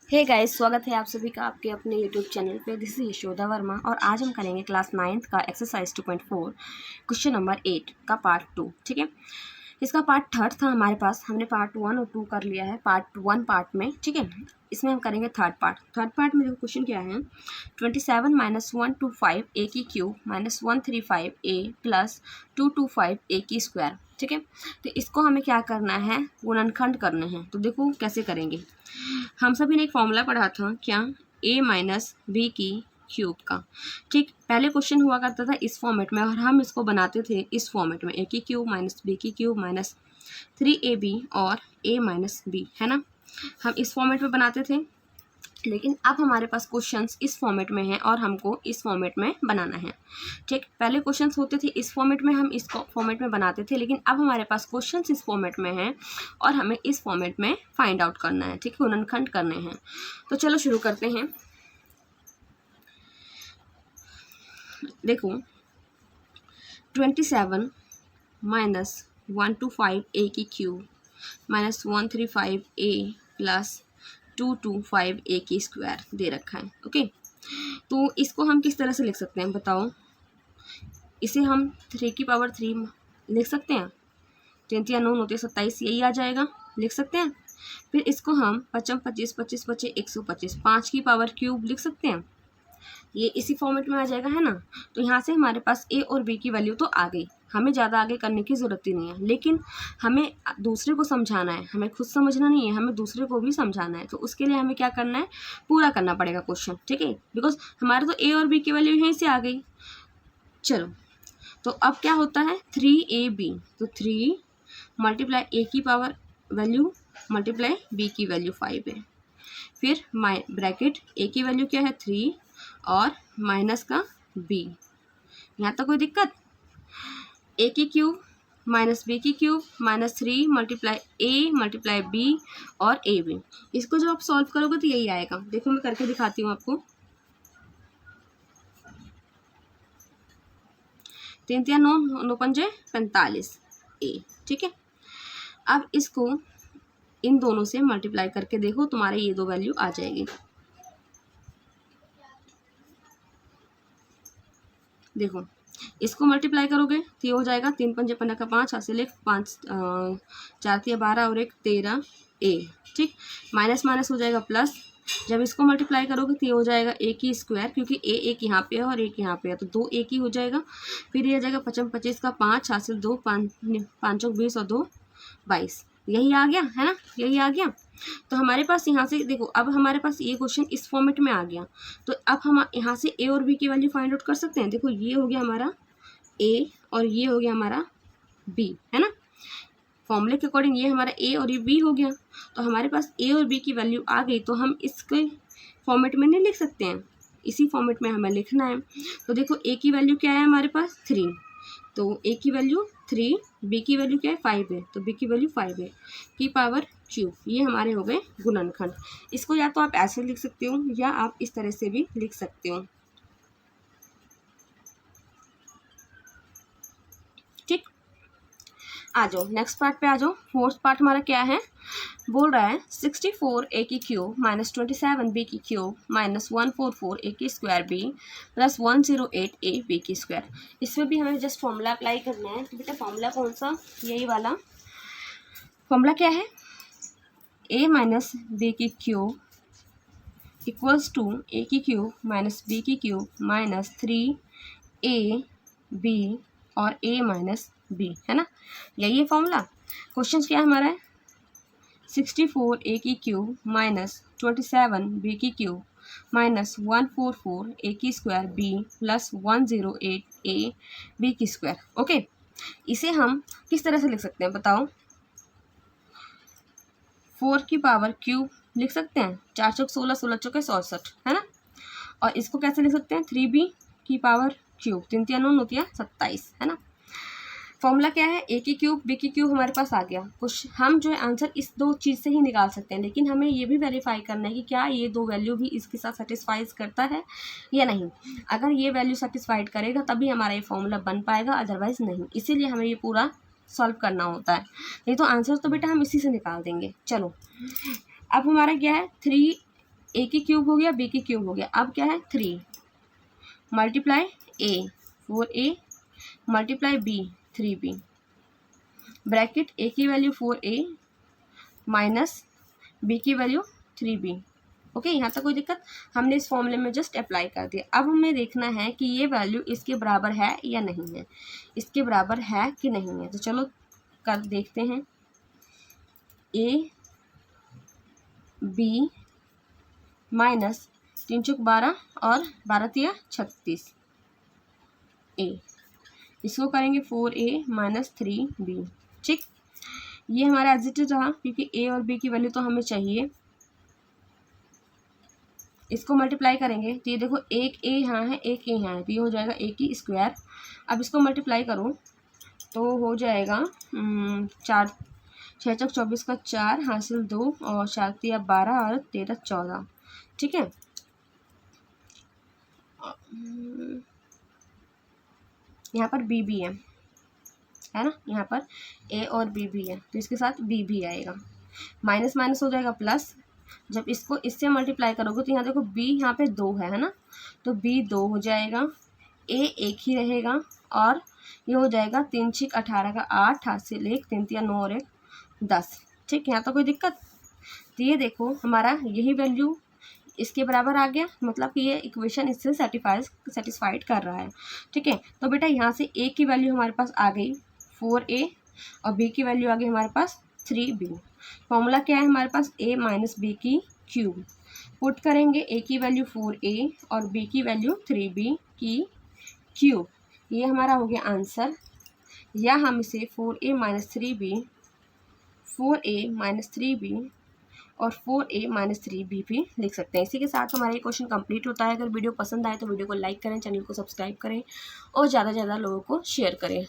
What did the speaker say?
Hey guys, स्वागत है आप सभी का आपके अपने यूट्यूब चैनल पे। दिस इज यशोदा वर्मा और आज हम करेंगे क्लास 9th का एक्सरसाइज 2.4 क्वेश्चन नंबर 8 का पार्ट 2। ठीक है, इसका पार्ट 3rd था हमारे पास। हमने पार्ट 1 और 2 कर लिया है पार्ट 1 पार्ट में। ठीक है, इसमें हम करेंगे थर्ड पार्ट में। देखो क्वेश्चन क्या है, 27 - 125 a की cube minus 135 a plus 225 a की स्क्वायर। ठीक है, तो इसको हमें क्या करना है, गुणनखंड करने हैं। तो देखो कैसे करेंगे। हम सभी ने एक फॉर्मूला पढ़ा था, क्या, a माइनस बी की क्यूब का। ठीक, पहले क्वेश्चन हुआ करता था इस फॉर्मेट में और हम इसको बनाते थे इस फॉर्मेट में, a की क्यूब माइनस बी की क्यूब माइनस 3ab और a माइनस बी, है ना। हम इस फॉर्मेट में बनाते थे, लेकिन अब हमारे पास क्वेश्चंस इस फॉर्मेट में हैं और हमको इस फॉर्मेट में बनाना है। ठीक, पहले क्वेश्चंस होते थे इस फॉर्मेट में, हम इस फॉर्मेट में बनाते थे, लेकिन अब हमारे पास क्वेश्चंस इस फॉर्मेट में हैं और हमें इस फॉर्मेट में फाइंड आउट करना है। ठीक, गुणनखंड करने हैं। तो चलो शुरू करते हैं। देखो 27 - 125 a की cube minus 135 a plus 225 a की स्क्वायर दे रखा है। ओके, तो इसको हम किस तरह से लिख सकते हैं बताओ। इसे हम 3 की पावर 3 लिख सकते हैं। 3 या 9 होते 27, यही आ जाएगा, लिख सकते हैं। फिर इसको हम 55 25 25 बचे 125, 5 की पावर क्यूब लिख सकते हैं। ये इसी फॉर्मेट में आ जाएगा, है ना। तो यहाँ से हमारे पास ए और बी की वैल्यू तो आ गई, हमें ज़्यादा आगे करने की ज़रूरत ही नहीं है। लेकिन हमें दूसरे को समझाना है, हमें खुद समझना नहीं है, हमें दूसरे को भी समझाना है। तो उसके लिए हमें क्या करना है, पूरा करना पड़ेगा क्वेश्चन। ठीक है, बिकॉज हमारे तो ए और बी की वैल्यू यहीं से आ गई। चलो, तो अब क्या होता है, 3ab, तो 3 मल्टीप्लाई ए की पावर वैल्यू मल्टीप्लाई बी की वैल्यू 5 है। फिर ब्रैकेट ए की वैल्यू क्या है 3 और माइनस का बी। यहाँ तक कोई दिक्कत। ए की क्यूब माइनस बी की cube minus 3 multiply A multiply B और ए बी। इसको जब आप सॉल्व करोगे तो यही आएगा। देखो मैं करके दिखाती हूँ आपको। 3 3 9 9 पंजे 45 ए। ठीक है, अब इसको इन दोनों से मल्टीप्लाई करके देखो, तुम्हारे ये दो वैल्यू आ जाएगी। देखो इसको मल्टीप्लाई करोगे तो ये हो जाएगा 3 पंजे 15 का 5, हासिल 5 4 3 12 और 1 13 ए। ठीक, माइनस माइनस हो जाएगा प्लस। जब इसको मल्टीप्लाई करोगे तो ये हो जाएगा ए की स्क्वायर, क्योंकि ए एक यहाँ पे है और एक यहाँ पे है, तो 2 ए की हो जाएगा। फिर ये आ जाएगा 55 25 का 5, हासिल 2 5 5 20 और 2 22। यही आ गया, है ना, यही आ गया। तो हमारे पास यहाँ से देखो, अब हमारे पास ये क्वेश्चन इस फॉर्मेट में आ गया। तो अब हम यहाँ से ए और बी की वैल्यू फाइंड आउट कर सकते हैं। देखो ये हो गया हमारा ए और ये हो गया हमारा बी, है ना। फॉर्मूले के अकॉर्डिंग ये हमारा ए और ये बी हो गया। तो हमारे पास ए और बी की वैल्यू आ गई, तो हम इसके फॉर्मेट में नहीं लिख सकते हैं, इसी फॉर्मेट में हमें लिखना है। तो देखो ए की वैल्यू क्या है हमारे पास 3, तो ए की वैल्यू 3, बी की वैल्यू क्या है 5 है, तो बी की वैल्यू 5 है की पावर क्यूब। ये हमारे हो गए गुणनखंड। इसको या तो आप ऐसे लिख सकते हो या आप इस तरह से भी लिख सकते हो। ठीक, आ जाओ नेक्स्ट पार्ट पे आ जाओ। फोर्थ पार्ट हमारा क्या है, बोल रहा है 64 ए की क्यूब माइनस 27 बी की क्यूब माइनस 144 ए की square B plus 108 A B की स्क्वायर। इसमें भी हमें जस्ट फॉर्मूला अप्लाई करना है। तो बेटा फॉर्मूला कौन सा, यही वाला फॉर्मूला क्या है, ए माइनस बी की क्यूब इक्वल्स टू ए की क्यूब माइनस बी की क्यूब माइनस 3 बी और ए माइनस बी, है ना। यही है फॉर्मूला। क्वेश्चन क्या है हमारा, 64 ए की क्यूब माइनस 27 बी की क्यूब माइनस 144 ए की square B plus 108 A B की स्क्वायर। ओके, इसे हम किस तरह से लिख सकते हैं बताओ। 4 की पावर क्यूब लिख सकते हैं, 4 चौक 16 16 चौके 64, है ना। और इसको कैसे लिख सकते हैं, 3b की पावर क्यूब, 3 3 9 9 27, है ना। फॉर्मूला क्या है, ए की क्यूब बी की क्यूब हमारे पास आ गया। कुछ हम जो है आंसर इस दो चीज़ से ही निकाल सकते हैं, लेकिन हमें ये भी वेरीफाई करना है कि क्या ये दो वैल्यू भी इसके साथ सेटिस्फाइज करता है या नहीं। अगर ये वैल्यू सेटिस्फाइड करेगा तभी हमारा ये फॉर्मूला बन पाएगा, अदरवाइज नहीं। इसीलिए हमें ये पूरा सॉल्व करना होता है, नहीं तो आंसर तो बेटा हम इसी से निकाल देंगे। चलो अब हमारा क्या है, 3 ए की क्यूब हो गया, बी की क्यूब हो गया, अब क्या है 3 multiply A 4a multiply B 3b, bracket A की वैल्यू 4a माइनस बी की वैल्यू 3b। ओके, यहाँ तक कोई दिक्कत? हमने इस फॉर्मूले में जस्ट अप्लाई कर दिया। अब हमें देखना है कि ये वैल्यू इसके बराबर है या नहीं है, इसके बराबर है कि नहीं है। तो चलो कर देखते हैं। ए बी माइनस 3 चौक 12 और 12 तिया 36 ए, इसको करेंगे 4a माइनस 3b। ठीक, ये हमारा एज इट इज रहा क्योंकि ए और बी की वैल्यू तो हमें चाहिए। इसको मल्टीप्लाई करेंगे तो ये देखो एक ए यहाँ है, एक ए यहाँ है, तो ये हो जाएगा ए की स्क्वायर। अब इसको मल्टीप्लाई करो तो हो जाएगा 4 6 चौक 24 का 4 हासिल 2 और 4 तिया 12 और 13 14। ठीक है, यहाँ पर बी भी है ना, यहाँ पर ए और बी भी है तो इसके साथ बी भी आएगा। माइनस माइनस हो जाएगा प्लस, जब इसको इससे मल्टीप्लाई करोगे तो यहाँ देखो बी यहाँ पे 2 है ना, तो बी 2 हो जाएगा, ए एक ही रहेगा और ये हो जाएगा 3 6 18 का 8 हासिल 1 3 तिया 9 और 1 10। ठीक, यहाँ तो कोई दिक्कत? तो ये देखो हमारा यही वैल्यू इसके बराबर आ गया, मतलब कि ये इक्वेशन इससे सेटिस्फाइड कर रहा है। ठीक है, तो बेटा यहाँ से ए की वैल्यू हमारे पास आ गई 4a और बी की वैल्यू आ गई हमारे पास 3b। फॉर्मूला क्या है हमारे पास? a माइनस बी की क्यूब। पुट करेंगे a की वैल्यू 4a और b की वैल्यू 3b की क्यूब। ये हमारा हो गया आंसर, या हम इसे 4a minus 3b 4a minus 3b और 4a माइनस 3b भी लिख सकते हैं। इसी के साथ हमारा ये क्वेश्चन कंप्लीट होता है। अगर वीडियो पसंद आए तो वीडियो को लाइक करें, चैनल को सब्सक्राइब करें और ज़्यादा से ज़्यादा लोगों को शेयर करें।